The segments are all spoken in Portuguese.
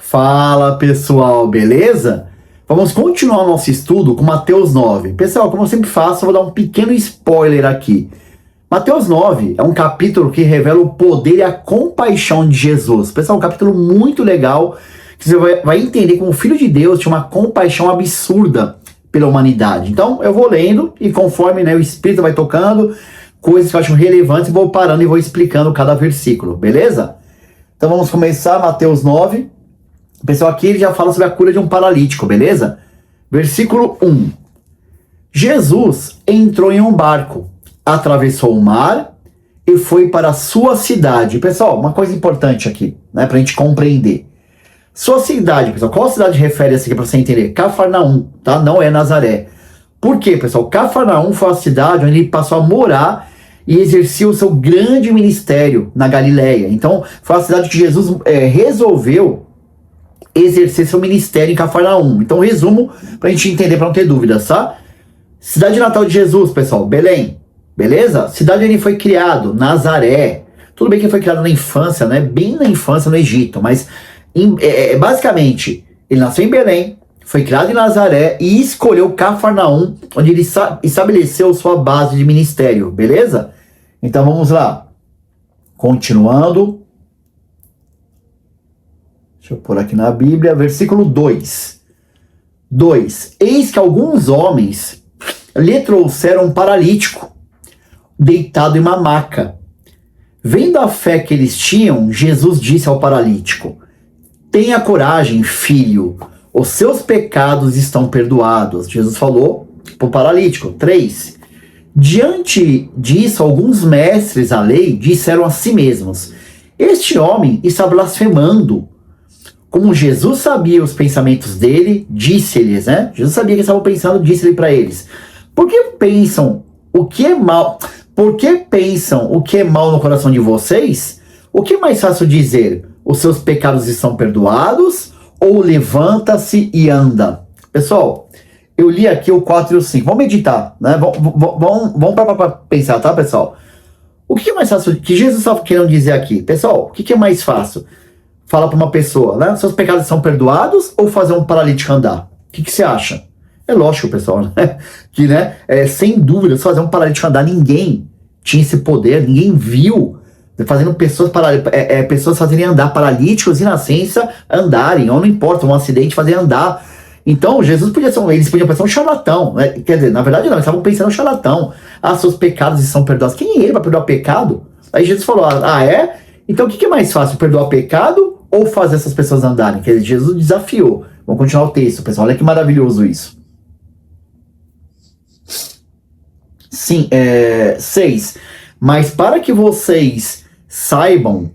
Fala pessoal, beleza? Vamos continuar o nosso estudo com Mateus 9. Pessoal, como eu sempre faço, eu vou dar um pequeno spoiler aqui. Mateus 9 é um capítulo que revela o poder e a compaixão de Jesus. Pessoal, um capítulo muito legal, que você vai entender como o Filho de Deus tinha uma compaixão absurda pela humanidade. Então, eu vou lendo e conforme o Espírito vai tocando, coisas que eu acho relevantes, vou parando e vou explicando cada versículo, beleza? Então vamos começar, Mateus 9. O pessoal aqui ele já fala sobre a cura de um paralítico, beleza? Versículo 1. Jesus entrou em um barco, atravessou o mar e foi para a sua cidade. Pessoal, uma coisa importante aqui, né, pra gente compreender. Sua cidade, pessoal, qual cidade refere essa aqui pra você entender? Cafarnaum, tá? Não é Nazaré. Por quê, pessoal? Cafarnaum foi a cidade onde ele passou a morar e exercia o seu grande ministério na Galileia. Então, foi a cidade que Jesus resolveu exercer seu ministério em Cafarnaum. Então, resumo pra gente entender, pra não ter dúvidas, tá? Cidade natal de Jesus, pessoal, Belém. Beleza? Cidade onde ele foi criado, Nazaré. Tudo bem que ele foi criado na infância, né? Bem na infância no Egito, mas basicamente, ele nasceu em Belém, foi criado em Nazaré e escolheu Cafarnaum, onde ele estabeleceu sua base de ministério, beleza? Então vamos lá. Continuando. Deixa eu pôr aqui na Bíblia, versículo 2. 2. Eis que alguns homens lhe trouxeram um paralítico, deitado em uma maca. Vendo a fé que eles tinham, Jesus disse ao paralítico: tenha coragem, filho, os seus pecados estão perdoados. Jesus falou para o paralítico. 3. Diante disso, alguns mestres da lei disseram a si mesmos: este homem está blasfemando. Como Jesus sabia os pensamentos dele, disse-lhes, né? Jesus sabia que eles estavam pensando, disse-lhe para eles: por que pensam o que é mal? Por que pensam o que é mal no coração de vocês? O que é mais fácil dizer? Os seus pecados estão perdoados? Ou levanta-se e anda? Pessoal, eu li aqui o 4 e o 5. Vamos meditar, né? Vamos para pensar, tá, pessoal? O que é mais fácil? Que Jesus estava querendo dizer aqui? Pessoal, o que é mais fácil? Falar para uma pessoa, né? Seus pecados são perdoados ou fazer um paralítico andar? O que você acha? É lógico, pessoal, né? Que, né? Sem dúvida, se fazer um paralítico andar, ninguém tinha esse poder, ninguém viu fazendo pessoas fazerem andar, paralíticos e nascença andarem, ou não importa, um acidente fazer andar. Então, Jesus eles podiam pensar um charlatão, né? Quer dizer, na verdade não, eles estavam pensando um charlatão. Ah, seus pecados estão perdoados. Quem é ele para perdoar pecado? Aí Jesus falou, é? Então o que é mais fácil, perdoar pecado ou fazer essas pessoas andarem? Quer dizer, Jesus desafiou. Vamos continuar o texto, pessoal, olha que maravilhoso isso. Sim, 6. Mas para que vocês saibam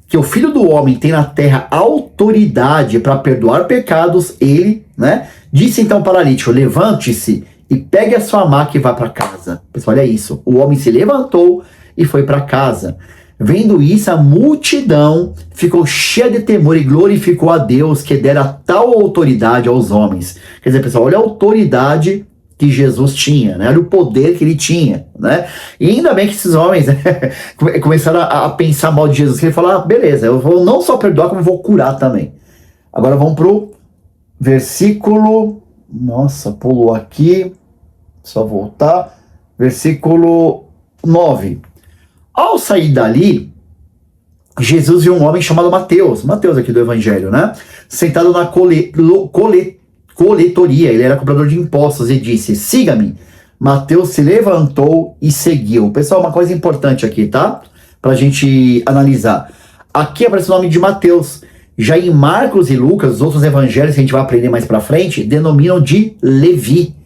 que o Filho do Homem tem na terra autoridade para perdoar pecados, ele, né, disse então ao paralítico: levante-se e pegue a sua maca e vá para casa. Pessoal, olha isso. O homem se levantou e foi para casa. Vendo isso, a multidão ficou cheia de temor e glorificou a Deus que dera tal autoridade aos homens. Quer dizer, pessoal, olha a autoridade que Jesus tinha, né? Olha o poder que ele tinha, né? E ainda bem que esses homens começaram a pensar mal de Jesus, que ele falou, beleza, eu vou não só perdoar, como vou curar também. Agora vamos pro versículo, nossa, pulou aqui, só voltar, versículo 9. Ao sair dali, Jesus viu um homem chamado Mateus aqui do Evangelho, né? Sentado na coletoria, ele era cobrador de impostos, e disse: siga-me. Mateus se levantou e seguiu. Pessoal, uma coisa importante aqui, tá? Pra gente analisar. Aqui aparece o nome de Mateus. Já em Marcos e Lucas, os outros evangelhos que a gente vai aprender mais pra frente, denominam de Levi.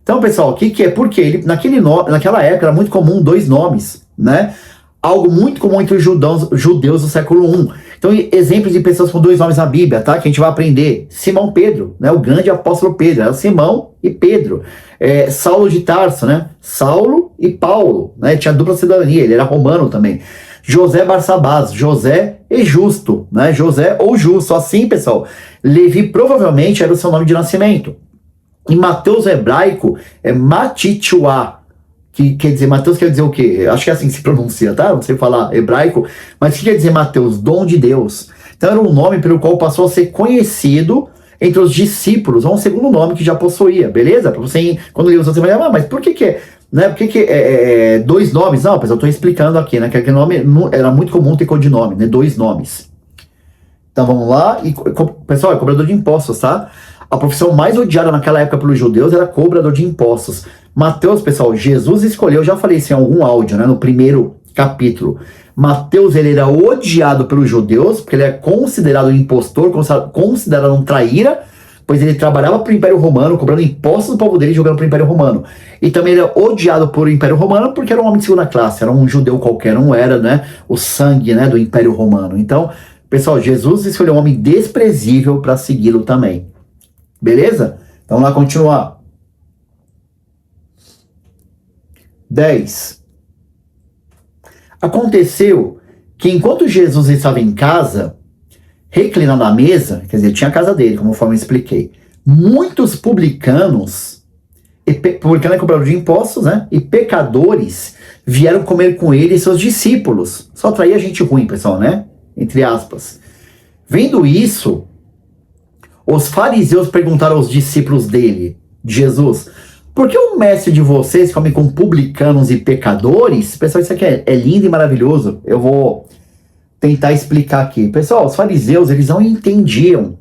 Então, pessoal, o que é? Porque ele, naquela época era muito comum 2 nomes, né? Algo muito comum entre os judeus do século I. Então, exemplos de pessoas com 2 nomes na Bíblia, tá? Que a gente vai aprender. Simão Pedro, né? O grande apóstolo Pedro. Era Simão e Pedro. Saulo de Tarso, né? Saulo e Paulo, né? Tinha dupla cidadania, ele era romano também. José Barsabás, José e Justo, né? José ou Justo. Assim, pessoal, Levi provavelmente era o seu nome de nascimento. Em Mateus hebraico é Matitchuá, que quer dizer, Mateus quer dizer o quê? Acho que é assim que se pronuncia, tá? Não sei falar hebraico, mas o que quer dizer Mateus? Dom de Deus. Então era um nome pelo qual passou a ser conhecido entre os discípulos, ou um segundo nome que já possuía, beleza? Para você, quando lê você vai falar, mas por que é, né? Por que é dois nomes? Não, pessoal, eu estou explicando aqui, né? Que aquele nome era muito comum ter codinome, né? Dois nomes. Então vamos lá, e pessoal, é cobrador de impostos, tá? A profissão mais odiada naquela época pelos judeus era cobrador de impostos. Mateus, pessoal, Jesus escolheu, já falei isso em algum áudio, né? No primeiro capítulo. Mateus, ele era odiado pelos judeus, porque ele é considerado um impostor, considerado um traíra, pois ele trabalhava para o Império Romano, cobrando impostos do povo dele e jogando para o Império Romano. E também ele era odiado por o Império Romano, porque era um homem de segunda classe, era um judeu qualquer, não era, né, o sangue, né, do Império Romano. Então, pessoal, Jesus escolheu um homem desprezível para segui-lo também. Beleza? Então, vamos lá continuar. 10. Aconteceu que enquanto Jesus estava em casa, reclinando à mesa, quer dizer, ele tinha a casa dele, conforme eu expliquei, muitos publicanos, publicano é cobrador de impostos, né, e pecadores vieram comer com ele e seus discípulos. Só atraía gente ruim, pessoal, né? Entre aspas. Vendo isso, os fariseus perguntaram aos discípulos dele, de Jesus, por que o mestre de vocês come com publicanos e pecadores? Pessoal, isso aqui é lindo e maravilhoso. Eu vou tentar explicar aqui. Pessoal, os fariseus, eles não entendiam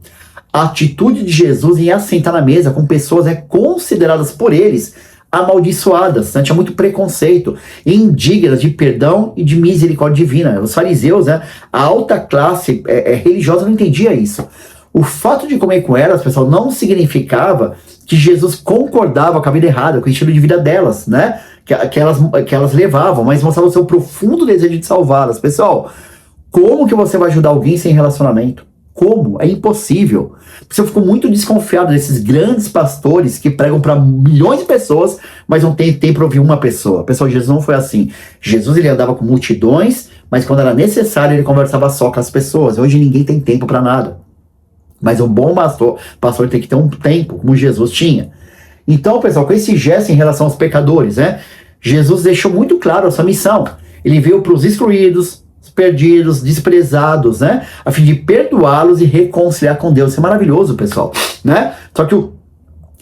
a atitude de Jesus em assentar na mesa com pessoas consideradas por eles amaldiçoadas, né? Tinha muito preconceito, indignas de perdão e de misericórdia divina. Os fariseus, né, a alta classe religiosa não entendia isso. O fato de comer com elas, pessoal, não significava que Jesus concordava com a vida errada, com o estilo de vida delas, né? Que elas levavam, mas mostrava o seu profundo desejo de salvá-las. Pessoal, como que você vai ajudar alguém sem relacionamento? Como? É impossível. Eu fico muito desconfiado desses grandes pastores que pregam para milhões de pessoas, mas não tem tempo para ouvir uma pessoa. Pessoal, Jesus não foi assim. Jesus, ele andava com multidões, mas quando era necessário, ele conversava só com as pessoas. Hoje ninguém tem tempo para nada. Mas um bom pastor tem que ter um tempo, como Jesus tinha. Então, pessoal, com esse gesto em relação aos pecadores, né? Jesus deixou muito claro a sua missão. Ele veio para os excluídos, os perdidos, desprezados, né? A fim de perdoá-los e reconciliar com Deus. Isso é maravilhoso, pessoal, né? Só que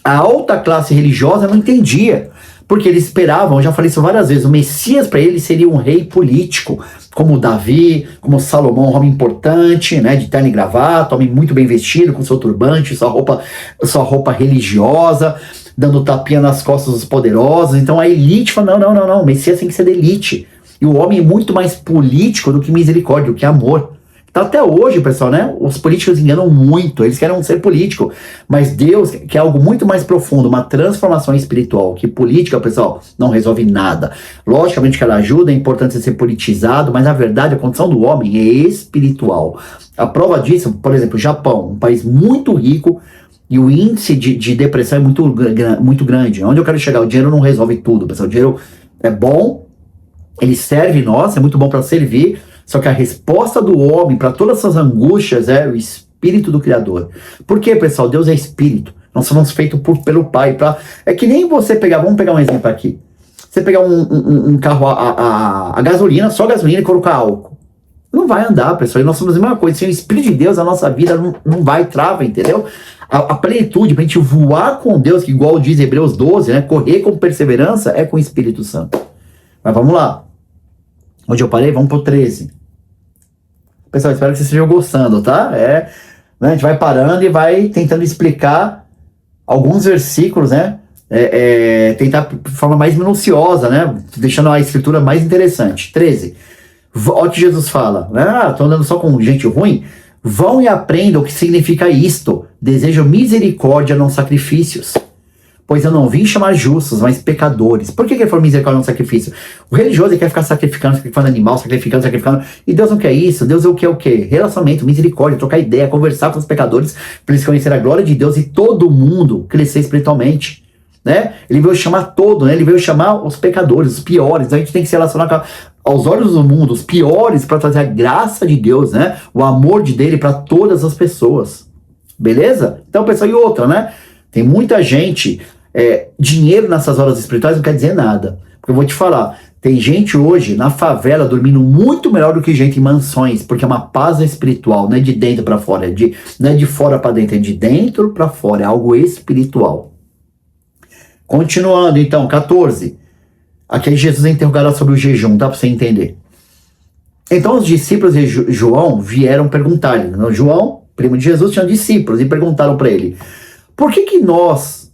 a alta classe religiosa não entendia. Porque eles esperavam, eu já falei isso várias vezes, o Messias para eles seria um rei político, como Davi, como Salomão, um homem importante, né, de terno e gravata, homem muito bem vestido, com seu turbante, sua roupa religiosa, dando tapinha nas costas dos poderosos. Então a elite fala, não, o Messias tem que ser da elite. E o homem é muito mais político do que misericórdia, do que amor. Então, até hoje, pessoal, né, os políticos enganam muito, eles querem ser político, mas Deus quer algo muito mais profundo, uma transformação espiritual, que política, pessoal, não resolve nada. Logicamente que ela ajuda, é importante ser politizado, mas na verdade a condição do homem é espiritual. A prova disso, por exemplo, o Japão, um país muito rico, e o índice de depressão é muito grande. Onde eu quero chegar? O dinheiro não resolve tudo, pessoal. O dinheiro é bom, ele serve nós, é muito bom para servir, só que a resposta do homem para todas essas angústias é o Espírito do Criador. Por quê, pessoal? Deus é Espírito. Nós somos feitos pelo Pai. É que nem você pegar, vamos pegar um exemplo aqui. Você pegar um carro a gasolina, só gasolina e colocar álcool. Não vai andar, pessoal. E nós somos a mesma coisa. Sem o Espírito de Deus, a nossa vida não vai, trava, entendeu? A plenitude, pra gente voar com Deus, que igual diz Hebreus 12, né? Correr com perseverança é com o Espírito Santo. Mas vamos lá. Onde eu parei? Vamos pro 13. Pessoal, espero que vocês estejam gostando, tá? Né, a gente vai parando e vai tentando explicar alguns versículos, né? Tentar de forma mais minuciosa, né? Deixando a escritura mais interessante. 13. Olha o que Jesus fala. Tô andando só com gente ruim? Vão e aprendam o que significa isto. Desejo misericórdia, não sacrifícios. Pois eu não vim chamar justos, mas pecadores. Por que ele falou misericórdia, não sacrifício? O religioso ele quer ficar sacrificando animal, sacrificando. E Deus não quer isso. Deus quer o quê? Relacionamento, misericórdia, trocar ideia, conversar com os pecadores, para eles conhecerem a glória de Deus e todo mundo crescer espiritualmente. Né? Ele veio chamar né? Ele veio chamar os pecadores, os piores. Então a gente tem que se relacionar aos olhos do mundo, os piores, para trazer a graça de Deus, né? O amor dele para todas as pessoas. Beleza? Então, pessoal, e outra, né? Tem muita gente, dinheiro nessas horas espirituais não quer dizer nada. Porque eu vou te falar, Tem gente hoje na favela dormindo muito melhor do que gente em mansões, porque é uma paz espiritual, não é de dentro para fora, não é de fora para dentro, é de dentro para fora, é algo espiritual. Continuando então, 14. Aqui Jesus é interrogado sobre o jejum, dá para você entender. Então os discípulos de João vieram perguntar-lhe. João, primo de Jesus, tinha discípulos e perguntaram para ele: por que nós,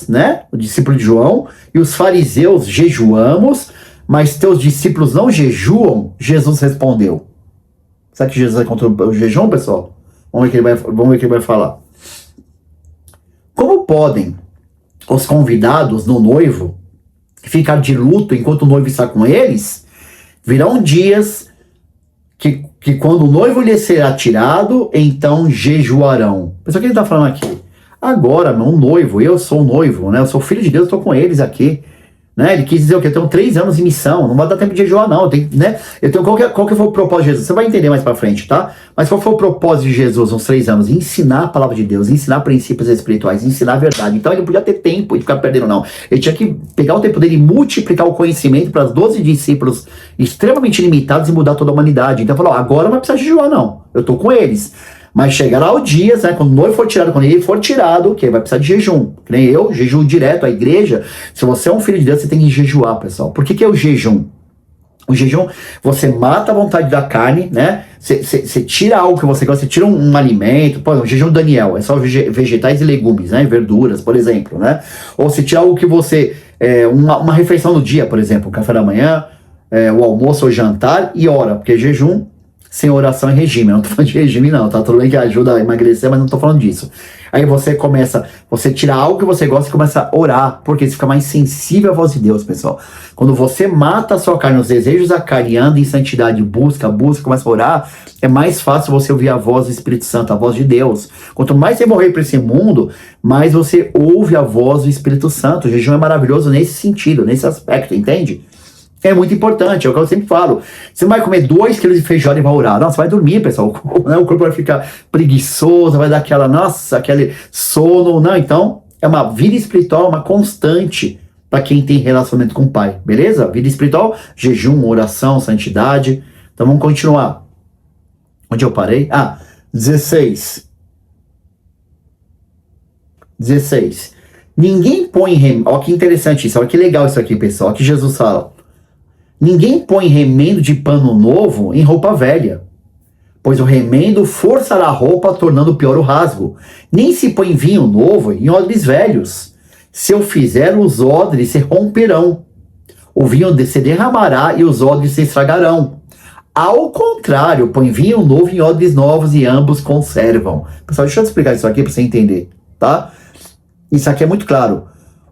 né, o discípulo de João e os fariseus jejuamos, mas teus discípulos não jejuam? Jesus respondeu. Sabe que Jesus é contra o jejum, pessoal? Vamos ver o que ele vai falar. Como podem os convidados no noivo ficar de luto enquanto o noivo está com eles? Virão dias que quando o noivo lhe será tirado, então jejuarão. Pessoal, o que ele está falando aqui? Agora, meu noivo, eu sou o noivo, né? Eu sou filho de Deus, estou com eles aqui. Né? Ele quis dizer o quê? Eu tenho 3 anos de missão, não vai dar tempo de jejuar, não. Né? Qual que foi o propósito de Jesus? Você vai entender mais pra frente, tá? Mas qual foi o propósito de Jesus nos 3 anos? Ensinar a palavra de Deus, ensinar princípios espirituais, ensinar a verdade. Então ele não podia ter tempo de ficar perdendo, não. Ele tinha que pegar o tempo dele e multiplicar o conhecimento para os 12 discípulos extremamente limitados e mudar toda a humanidade. Então ele falou: agora não vai precisar jejuar, não. Eu tô com eles. Mas chegará o dia, né, quando o noivo for tirado, quando ele for tirado, que vai precisar de jejum. Que nem eu, jejum direto, a igreja. Se você é um filho de Deus, você tem que jejuar, pessoal. Por que é o jejum? O jejum, você mata a vontade da carne, né? Você tira algo que você gosta, você tira um alimento. Por exemplo, o jejum Daniel, é só vegetais e legumes, né? Verduras, por exemplo, né? Ou você tira algo que você... uma refeição no dia, por exemplo, o café da manhã, o almoço ou jantar, e ora, porque jejum... sem oração e regime. Eu não tô falando de regime, não, tá? Tudo bem que ajuda a emagrecer, mas não tô falando disso. Aí você tira algo que você gosta e começa a orar, porque você fica mais sensível à voz de Deus, pessoal. Quando você mata a sua carne, os desejos da carne, e anda em santidade, busca, começa a orar, é mais fácil você ouvir a voz do Espírito Santo, a voz de Deus. Quanto mais você morrer para esse mundo, mais você ouve a voz do Espírito Santo. O jejum é maravilhoso nesse sentido, nesse aspecto, entende? É muito importante, é o que eu sempre falo. Você não vai comer 2 quilos de feijoada e vai orar. Não, você vai dormir, pessoal. O corpo vai ficar preguiçoso, vai dar aquele sono. Não, então, é uma vida espiritual, uma constante para quem tem relacionamento com o Pai. Beleza? Vida espiritual, jejum, oração, santidade. Então vamos continuar. Onde eu parei? 16. Ninguém põe... Olha que interessante isso. Olha que legal isso aqui, pessoal. Olha que Jesus fala. Ninguém põe remendo de pano novo em roupa velha, pois o remendo forçará a roupa, tornando pior o rasgo. Nem se põe vinho novo em odres velhos. Se eu fizer, os odres se romperão. O vinho se derramará e os odres se estragarão. Ao contrário, põe vinho novo em odres novos e ambos conservam. Pessoal, deixa eu te explicar isso aqui para você entender, tá? Isso aqui é muito claro.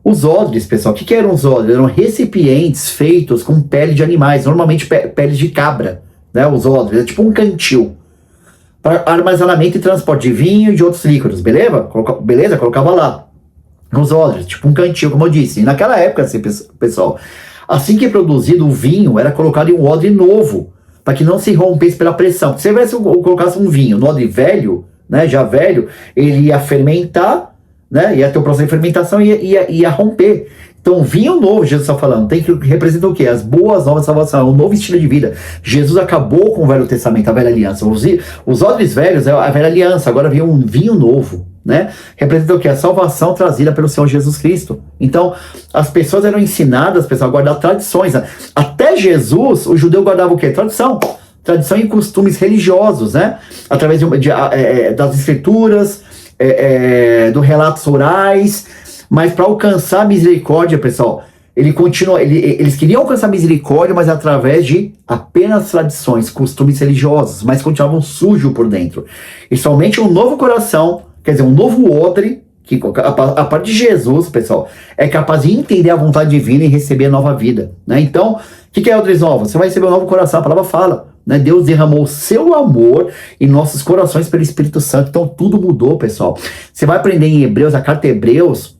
Os odres, pessoal, o que eram os odres? Eram recipientes feitos com pele de animais, normalmente pele de cabra, né? Os odres, é tipo um cantil, para armazenamento e transporte de vinho e de outros líquidos, beleza? Colocava lá, nos odres, tipo um cantil, como eu disse. E naquela época, assim, pessoal, assim que produzido o vinho, era colocado em um odre novo, para que não se rompesse pela pressão. Se você colocasse um vinho no odre velho, né, já velho, ele ia fermentar, né? Ia ter o processo de fermentação e ia romper. Então, vinho novo, Jesus está falando, tem que representar o quê? As boas novas salvação, um novo estilo de vida. Jesus acabou com o Velho Testamento, a Velha Aliança. Os odres velhos é a Velha Aliança, agora veio um vinho novo, né? Representa o quê? A salvação trazida pelo Senhor Jesus Cristo. Então, as pessoas eram ensinadas, pessoal, a guardar tradições. Até Jesus, o judeu guardava o quê? Tradição e costumes religiosos, né? Através das escrituras, do relatos orais, mas para alcançar a misericórdia, pessoal, eles queriam alcançar a misericórdia, mas através de apenas tradições, costumes religiosos, mas continuavam sujos por dentro. E somente um novo coração, quer dizer, um novo odre, que a parte de Jesus, pessoal, é capaz de entender a vontade divina e receber a nova vida, né? Então, o que é odres novos? Você vai receber um novo coração, a palavra fala, né? Deus derramou o seu amor em nossos corações pelo Espírito Santo. Então tudo mudou, pessoal. Você vai aprender em Hebreus, a carta Hebreus,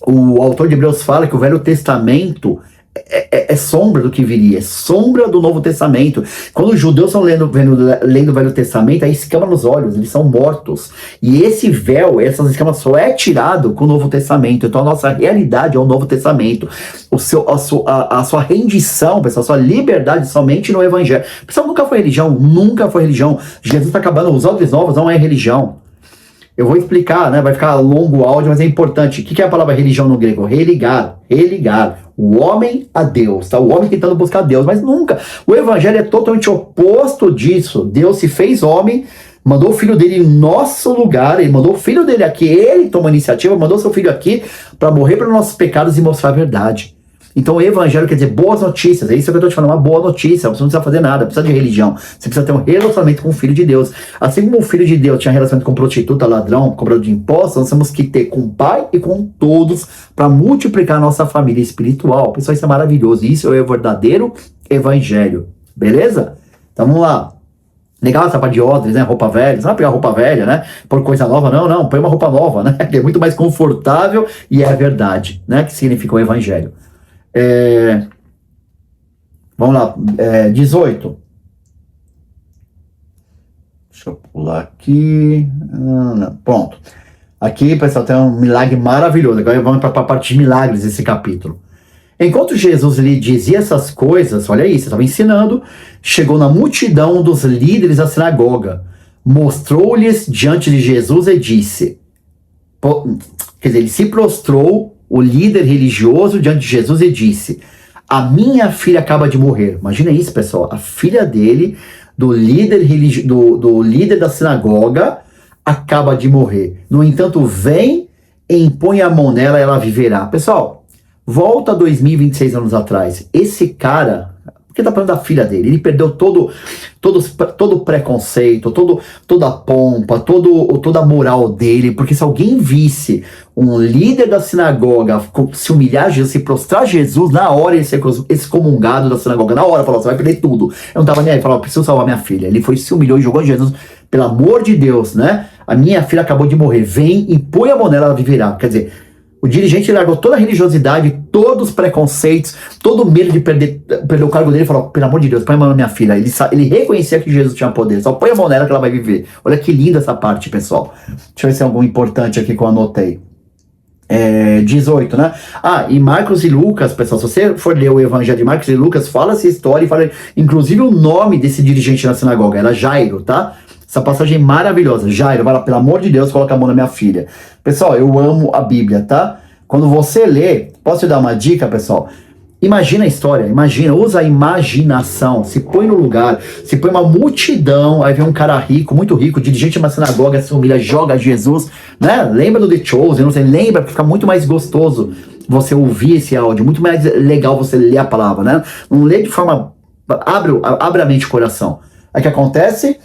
o autor de Hebreus fala que o Velho Testamento é sombra do que viria, é sombra do Novo Testamento. Quando os judeus estão lendo o Velho Testamento, aí escama nos olhos, eles são mortos. E esse véu, essas escamas só é tirado com o Novo Testamento. Então a nossa realidade é o Novo Testamento. A sua rendição, pessoal, a sua liberdade somente no Evangelho. Pessoal, nunca foi religião, nunca foi religião. Jesus está acabando, os odres novos não é religião. Eu vou explicar, né? Vai ficar longo o áudio, mas é importante. O que é a palavra religião no grego? Religar. O homem a Deus, tá? O homem tentando buscar Deus, mas nunca. O evangelho é totalmente oposto disso. Deus se fez homem, mandou o filho dele em nosso lugar, ele mandou o filho dele aqui, ele tomou a iniciativa, mandou seu filho aqui para morrer pelos nossos pecados e mostrar a verdade. Então o evangelho quer dizer boas notícias, é isso que eu estou te falando, uma boa notícia, você não precisa fazer nada, precisa de religião, você precisa ter um relacionamento com o Filho de Deus. Assim como o Filho de Deus tinha relacionamento com prostituta, ladrão, cobrador de impostos, nós temos que ter com o Pai e com todos para multiplicar a nossa família espiritual. Pessoal, isso é maravilhoso, isso é o verdadeiro evangelho, beleza? Então vamos lá. Legal essa parte de odres, né? Roupa velha. Você não vai pegar roupa velha, né? Por coisa nova, não. Põe uma roupa nova, né? Que é muito mais confortável e é a verdade, né? Que significa o evangelho. Vamos lá, 18. Deixa eu pular aqui. Pronto. Aqui, pessoal, tem um milagre maravilhoso. Agora vamos para a parte de milagres desse capítulo. Enquanto Jesus lhe dizia essas coisas, olha isso, estava ensinando, chegou na multidão dos líderes da sinagoga, mostrou-lhes diante de Jesus e disse, quer dizer, ele se prostrou, o líder religioso, diante de Jesus e disse, a minha filha acaba de morrer. Imagina isso, pessoal, a filha dele, do líder da sinagoga, acaba de morrer. No entanto, vem e impõe a mão nela e ela viverá. Pessoal, volta 2026 anos atrás. Esse cara, porque tá falando da filha dele, ele perdeu todo o preconceito, toda a pompa, toda a moral dele, porque se alguém visse um líder da sinagoga se humilhar a Jesus, se prostrar a Jesus, na hora ele ser excomungado da sinagoga, na hora falou, você vai perder tudo. Eu não tava nem aí, falava, preciso salvar minha filha. Ele foi, se humilhou e jogou Jesus, pelo amor de Deus, né? A minha filha acabou de morrer, vem e põe a mão nela, ela viverá. Quer dizer, o dirigente largou toda a religiosidade, todos os preconceitos, todo o medo de perder o cargo dele e falou, pelo amor de Deus, põe a mão na minha filha. Ele reconhecia que Jesus tinha poder, só põe a mão nela que ela vai viver. Olha que linda essa parte, pessoal. Deixa eu ver se tem algum importante aqui que eu anotei. 18, né? E Marcos e Lucas, pessoal, se você for ler o evangelho de Marcos e Lucas, fala essa história e fala, inclusive o nome desse dirigente na sinagoga, era Jairo, tá? Essa passagem é maravilhosa. Jairo, vai lá, pelo amor de Deus, coloca a mão na minha filha. Pessoal, eu amo a Bíblia, tá? Quando você lê, posso te dar uma dica, pessoal? Imagina a história, usa a imaginação, se põe no lugar, se põe uma multidão, aí vem um cara rico, muito rico, dirigente de uma sinagoga, se humilha, joga Jesus, né? Lembra do The Chosen, não sei, lembra, porque fica muito mais gostoso você ouvir esse áudio, muito mais legal você ler a palavra, né? Não lê de forma, abre a mente e o coração. Aí o que acontece?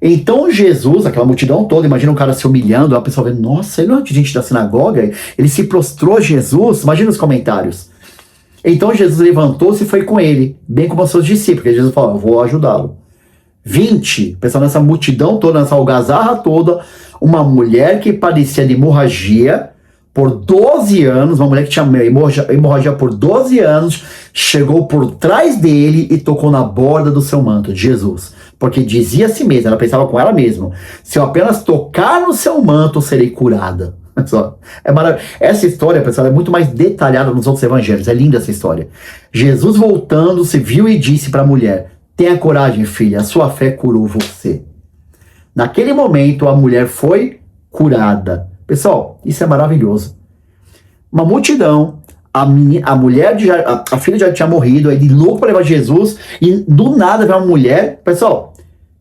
Então Jesus, aquela multidão toda, imagina um cara se humilhando, a pessoa vê, nossa, ele não é dirigente da sinagoga, ele se prostrou a Jesus, imagina os comentários. Então Jesus levantou-se e foi com ele, bem como os seus discípulos, porque Jesus falou, eu vou ajudá-lo. 20, pessoal, nessa multidão toda, nessa algazarra toda, uma mulher que padecia de hemorragia por 12 anos, uma mulher que tinha hemorragia por 12 anos, chegou por trás dele e tocou na borda do seu manto, de Jesus. Porque dizia a si mesma, ela pensava com ela mesma, se eu apenas tocar no seu manto, serei curada. É maravilhoso. Essa história, pessoal, é muito mais detalhada nos outros evangelhos. É linda essa história. Jesus voltando, se viu e disse para a mulher, tenha coragem, filha, a sua fé curou você. Naquele momento, a mulher foi curada. Pessoal, isso é maravilhoso. Uma multidão, a filha já tinha morrido, aí de louco para levar Jesus, e do nada vem uma mulher. Pessoal,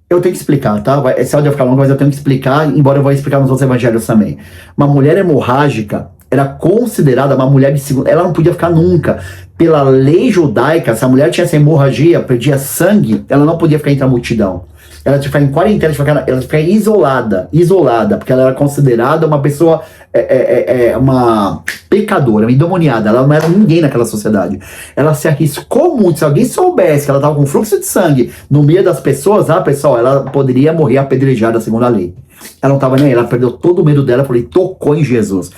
eu tenho que explicar, tá? Esse áudio vai ficar longo, mas eu tenho que explicar, embora eu vou explicar nos outros evangelhos também. Uma mulher hemorrágica era considerada uma mulher de segunda, ela não podia ficar nunca. Pela lei judaica, se a mulher tinha essa hemorragia, perdia sangue, ela não podia ficar entre a multidão. Ela tinha que ficar em quarentena, ela tinha que ficar isolada, porque ela era considerada uma pessoa, uma pecadora, uma endemoniada, ela não era ninguém naquela sociedade. Ela se arriscou muito, se alguém soubesse que ela estava com fluxo de sangue no meio das pessoas, pessoal, ela poderia morrer apedrejada segundo a lei. Ela não estava nem aí, ela perdeu todo o medo dela, falei, tocou em Jesus.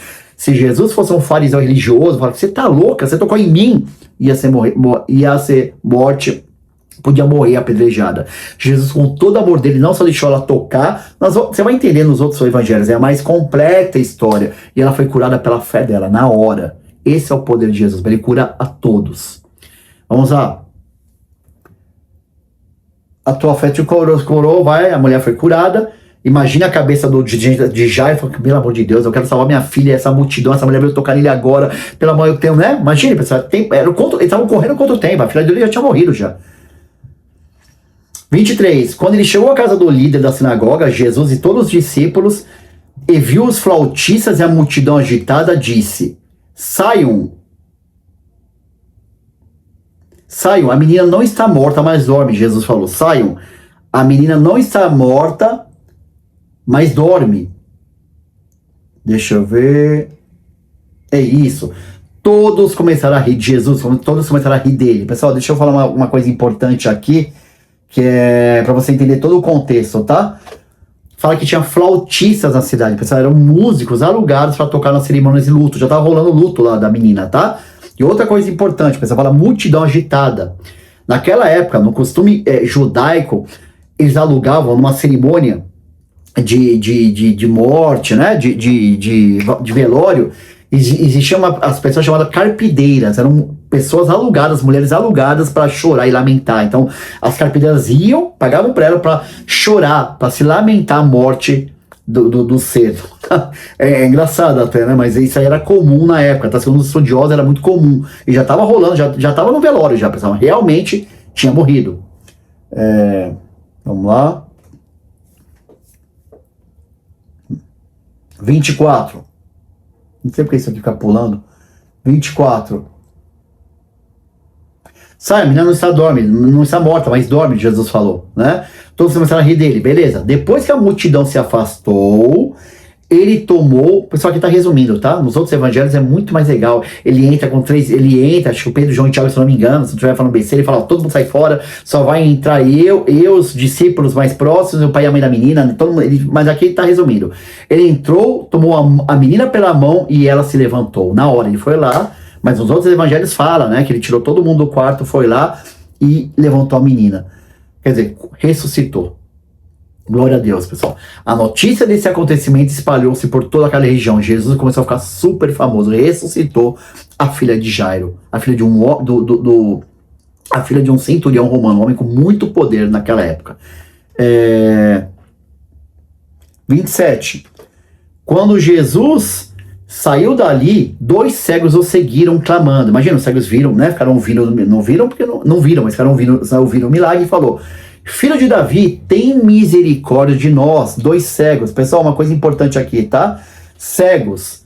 Se Jesus fosse um fariseu religioso, falasse, você tá louca, você tocou em mim, ia ser morte, podia morrer apedrejada. Jesus, com todo o amor dele, não só deixou ela tocar, você vai entender nos outros evangelhos, é a mais completa história, e ela foi curada pela fé dela, na hora. Esse é o poder de Jesus, ele cura a todos. Vamos lá. A tua fé te curou, vai, a mulher foi curada. Imagina a cabeça de Jairo, falando, pelo amor de Deus, eu quero salvar minha filha, essa multidão, essa mulher veio tocar nele agora, pelo amor de Deus, né? Imagina, pessoal, eles estavam correndo contra o tempo, a filha dele já tinha morrido já. 23. Quando ele chegou à casa do líder da sinagoga, Jesus e todos os discípulos, e viu os flautistas e a multidão agitada, disse, saiam, a menina não está morta, mas dorme. Jesus falou, saiam, a menina não está morta, mas dorme. Deixa eu ver. É isso. Todos começaram a rir de Jesus, todos começaram a rir dele. Pessoal, deixa eu falar uma coisa importante aqui, que é para você entender todo o contexto, tá? Fala que tinha flautistas na cidade, pessoal, eram músicos alugados para tocar nas cerimônias de luto. Já tava rolando o luto lá da menina, tá? E outra coisa importante, pessoal, fala multidão agitada. Naquela época, no costume judaico, eles alugavam numa cerimônia de morte, né? De velório. Existiam as pessoas chamadas carpideiras, eram pessoas alugadas, mulheres alugadas para chorar e lamentar. Então, as carpideiras iam, pagavam para ela para chorar, para se lamentar a morte do ser. É engraçado até, né? Mas isso aí era comum na época, tá? Segundo os estudiosos, era muito comum. E já estava rolando, já estava no velório já, pessoal. Realmente tinha morrido. Vamos lá. 24. Não sei porque isso aqui fica pulando. 24. Sai, a menina não está morta, mas dorme, Jesus falou, né? Todos começaram a rir dele, beleza. Depois que a multidão se afastou, ele tomou... O pessoal aqui tá resumindo, tá? Nos outros evangelhos é muito mais legal. Ele entra, acho que o Pedro, João e Tiago, se não me engano, se não estiver falando besteira, ele fala, ó, todo mundo sai fora, só vai entrar eu, os discípulos mais próximos, o pai e a mãe da menina, todo mundo, mas aqui ele tá resumindo. Ele entrou, tomou a menina pela mão e ela se levantou. Na hora, ele foi lá, mas nos outros evangelhos fala, né, que ele tirou todo mundo do quarto, foi lá e levantou a menina. Quer dizer, ressuscitou. Glória a Deus, pessoal. A notícia desse acontecimento espalhou-se por toda aquela região. Jesus começou a ficar super famoso. Ressuscitou a filha de Jairo, a filha de a filha de um centurião romano, um homem com muito poder naquela época. 27. Quando Jesus saiu dali, 2 cegos o seguiram clamando. Imagina, os cegos viram, né? Ficaram ouvindo, não viram porque não viram, mas ficaram ouvindo o milagre e falou: Filho de Davi, tem misericórdia de nós. 2 cegos. Pessoal, uma coisa importante aqui, tá? Cegos.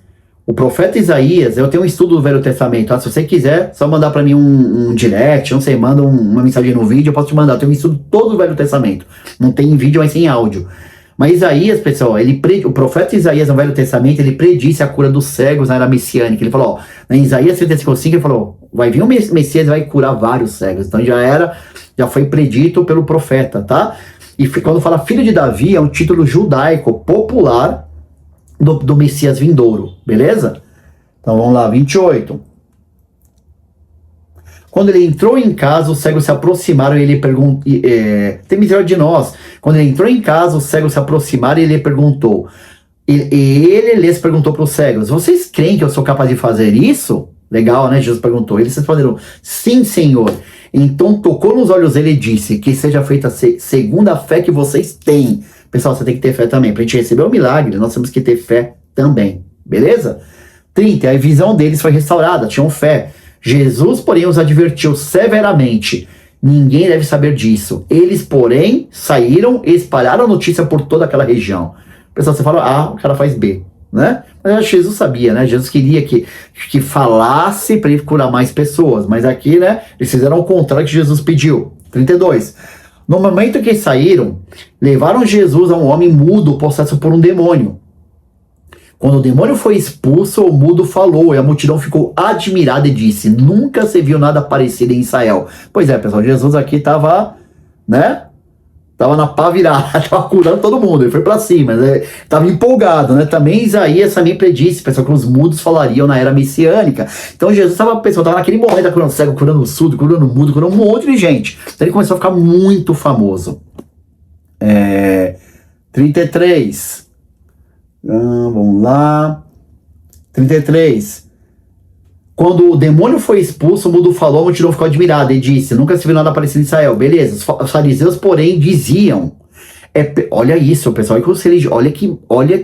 O profeta Isaías, eu tenho um estudo do Velho Testamento, tá? Se você quiser, só mandar para mim um direct, não sei, manda uma mensagem no vídeo, eu posso te mandar. Eu tenho um estudo todo do Velho Testamento. Não tem em vídeo, mas tem em áudio. Mas Isaías, pessoal, o profeta Isaías no Velho Testamento, ele predisse a cura dos cegos na era messiânica. Ele falou, ó, em Isaías 35, ele falou, vai vir um Messias e vai curar vários cegos. Então já foi predito pelo profeta, tá? E quando fala filho de Davi, é um título judaico popular do Messias vindouro, beleza? Então vamos lá, 28. Quando ele entrou em casa, os cegos se aproximaram e ele perguntou, tem misericórdia de nós. Quando ele entrou em casa, os cegos se aproximaram e ele perguntou, ele lhes perguntou para os cegos, vocês creem que eu sou capaz de fazer isso? Legal, né? Jesus perguntou. Eles responderam, sim, Senhor. Então tocou nos olhos dele e disse, que seja feita segundo a fé que vocês têm. Pessoal, você tem que ter fé também. Para a gente receber o milagre, nós temos que ter fé também. Beleza? 30. A visão deles foi restaurada, tinham fé. Jesus, porém, os advertiu severamente. Ninguém deve saber disso. Eles, porém, saíram e espalharam a notícia por toda aquela região. Pessoal, você fala A, o cara faz B, né? Mas Jesus sabia, né? Jesus queria que falasse para ele curar mais pessoas. Mas aqui, né? Eles fizeram o contrário que Jesus pediu. 32. No momento que saíram, levaram Jesus a um homem mudo, possesso por um demônio. Quando o demônio foi expulso, o mudo falou, e a multidão ficou admirada e disse, nunca se viu nada parecido em Israel. Pois é, pessoal, Jesus aqui estava, né, Tava na pá virada, tava curando todo mundo, ele foi pra cima, né? Tava empolgado, né? Também Isaías também predisse, pessoal, que os mudos falariam na era messiânica. Então Jesus tava, pessoal, tava naquele momento, curando cego, curando surdo, curando mudo, curando um monte de gente. Então ele começou a ficar muito famoso. 33. Vamos lá. 33. Quando o demônio foi expulso, o mudo falou, a multidão ficou admirada e disse: nunca se viu nada parecido em Israel. Beleza, os fariseus, porém, diziam. Olha isso, pessoal. Olha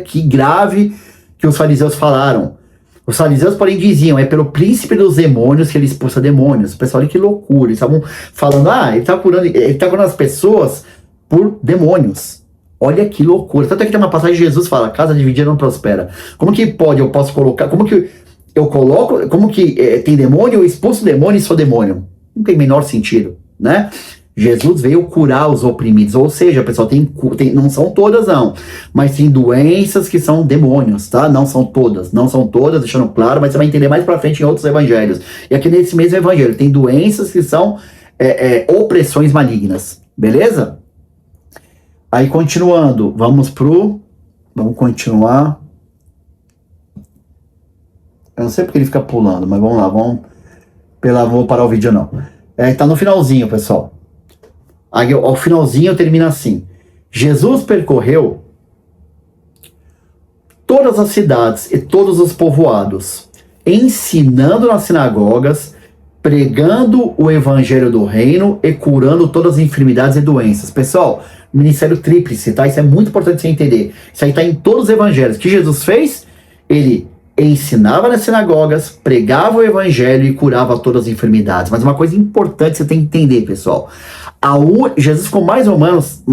que grave que os fariseus falaram. Os fariseus, porém, diziam: é pelo príncipe dos demônios que ele expulsa demônios. Pessoal, olha que loucura. Eles estavam falando: ele tá curando as pessoas por demônios. Olha que loucura. Tanto é que tem uma passagem de Jesus fala: casa dividida não prospera. Como que pode, eu posso colocar, como que tem demônio, eu expulso demônio e sou demônio? Não tem menor sentido, né? Jesus veio curar os oprimidos, ou seja, pessoal, não são todas não, mas tem doenças que são demônios, tá? Não são todas, deixando claro, mas você vai entender mais pra frente em outros evangelhos. E aqui nesse mesmo evangelho, tem doenças que são opressões malignas, beleza? Aí continuando, vamos continuar. Eu não sei porque ele fica pulando, mas vamos lá, vou parar o vídeo não. Tá no finalzinho, pessoal. Aí, ao finalzinho termina assim: Jesus percorreu todas as cidades e todos os povoados, ensinando nas sinagogas, pregando o evangelho do reino e curando todas as enfermidades e doenças. Pessoal, ministério tríplice, tá? Isso é muito importante você entender. Isso aí tá em todos os evangelhos. O que Jesus fez? Ele ensinava nas sinagogas, pregava o evangelho e curava todas as enfermidades. Mas uma coisa importante você tem que entender, pessoal. Jesus ficou mais ou menos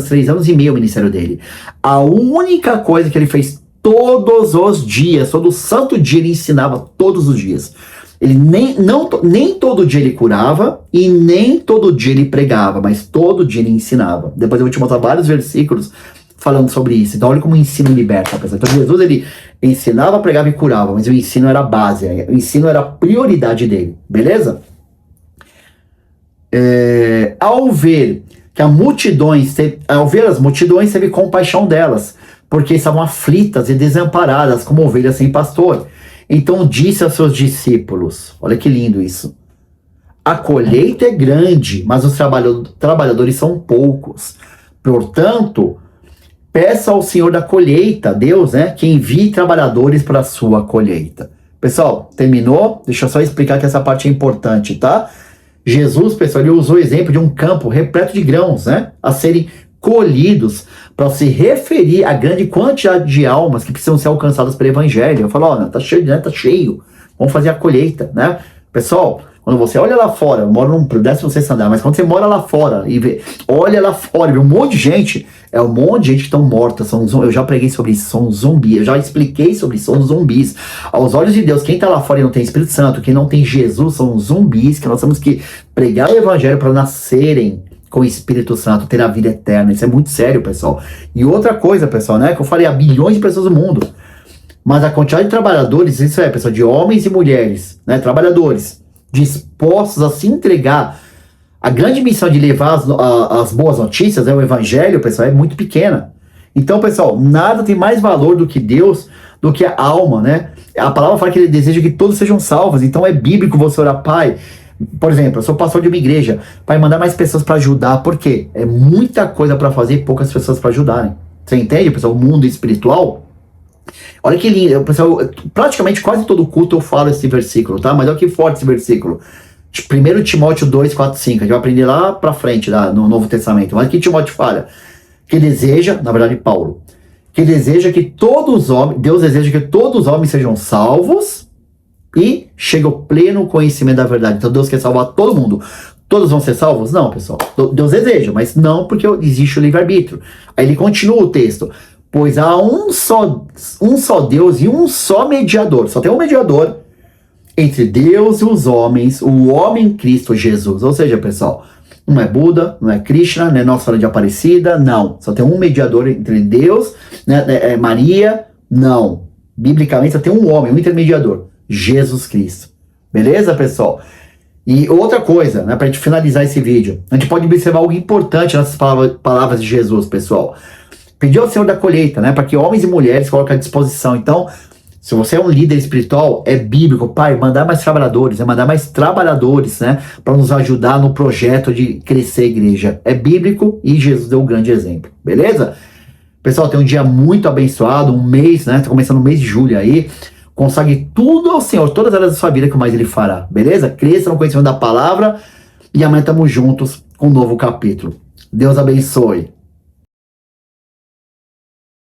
3 anos e meio o ministério dele. A única coisa que ele fez todos os dias, todo santo dia ele ensinava todos os dias. Ele nem todo dia ele curava e nem todo dia ele pregava, mas todo dia ele ensinava. Depois eu vou te mostrar vários versículos falando sobre isso. Então olha como o ensino liberta, pessoal. Então Jesus ele ensinava, pregava e curava, mas o ensino era a base, o ensino era a prioridade dele, beleza? Ao ver as multidões, teve compaixão delas, porque estavam aflitas e desamparadas, como ovelhas sem pastor. Então disse aos seus discípulos, olha que lindo isso: a colheita é grande, mas os trabalhadores são poucos. Portanto, peça ao Senhor da colheita, Deus, né, que envie trabalhadores para a sua colheita. Pessoal, terminou? Deixa eu só explicar que essa parte é importante, tá? Jesus, pessoal, ele usou o exemplo de um campo repleto de grãos, né, a serem colhidos, para se referir à grande quantidade de almas que precisam ser alcançadas pelo evangelho. Eu falo, tá cheio, né, tá cheio, vamos fazer a colheita, né? Pessoal, quando você olha lá fora, eu moro num 16º andar, mas quando você mora lá fora e olha lá fora e vê um monte de gente, um monte de gente que estão mortas, eu já preguei sobre isso, são zumbis, eu já expliquei sobre isso, são zumbis. Aos olhos de Deus, quem tá lá fora e não tem Espírito Santo, quem não tem Jesus, são zumbis, que nós temos que pregar o evangelho para nascerem com o Espírito Santo, ter a vida eterna. Isso é muito sério, pessoal. E outra coisa, pessoal, né, que eu falei, há bilhões de pessoas no mundo, mas a quantidade de trabalhadores, isso pessoal, de homens e mulheres, né, trabalhadores, dispostos a se entregar. A grande missão de levar as boas notícias, o evangelho, pessoal, é muito pequena. Então, pessoal, nada tem mais valor do que Deus, do que a alma, né? A palavra fala que ele deseja que todos sejam salvos. Então é bíblico você orar: Pai, por exemplo, eu sou pastor de uma igreja, Pai, mandar mais pessoas para ajudar. Por quê? É muita coisa para fazer e poucas pessoas para ajudarem. Você entende, pessoal? O mundo espiritual. Olha que lindo, pessoal, praticamente quase todo culto eu falo esse versículo, tá? Mas olha que forte esse versículo. 1 Timóteo 2, 4, 5, a gente vai aprender lá pra frente, no Novo Testamento. Mas que Timóteo fala? Que deseja, na verdade Paulo, que deseja que todos os homens, Deus deseja que todos os homens sejam salvos e cheguem ao pleno conhecimento da verdade. Então Deus quer salvar todo mundo. Todos vão ser salvos? Não, pessoal. Deus deseja, mas não porque existe o livre-arbítrio. Aí ele continua o texto: pois há um só Deus e um só mediador. Só tem um mediador entre Deus e os homens, o homem Cristo Jesus. Ou seja, pessoal, não é Buda, não é Krishna, não é Nossa Senhora de Aparecida, não. Só tem um mediador entre Deus, né, Maria, não. Biblicamente só tem um homem, um intermediador, Jesus Cristo. Beleza, pessoal? E outra coisa, né, pra gente finalizar esse vídeo, a gente pode observar algo importante nessas palavras de Jesus, pessoal. Pediu ao Senhor da colheita, né, para que homens e mulheres coloquem à disposição. Então, se você é um líder espiritual, é bíblico, pai, mandar mais trabalhadores, mandar mais trabalhadores, né, para nos ajudar no projeto de crescer a igreja. É bíblico e Jesus deu um grande exemplo, beleza? Pessoal, tem um dia muito abençoado, um mês, né, tá começando o mês de julho aí. Consagre tudo ao Senhor, todas as áreas da sua vida que mais Ele fará, beleza? Cresça no conhecimento da palavra e amanhã estamos juntos com um novo capítulo. Deus abençoe.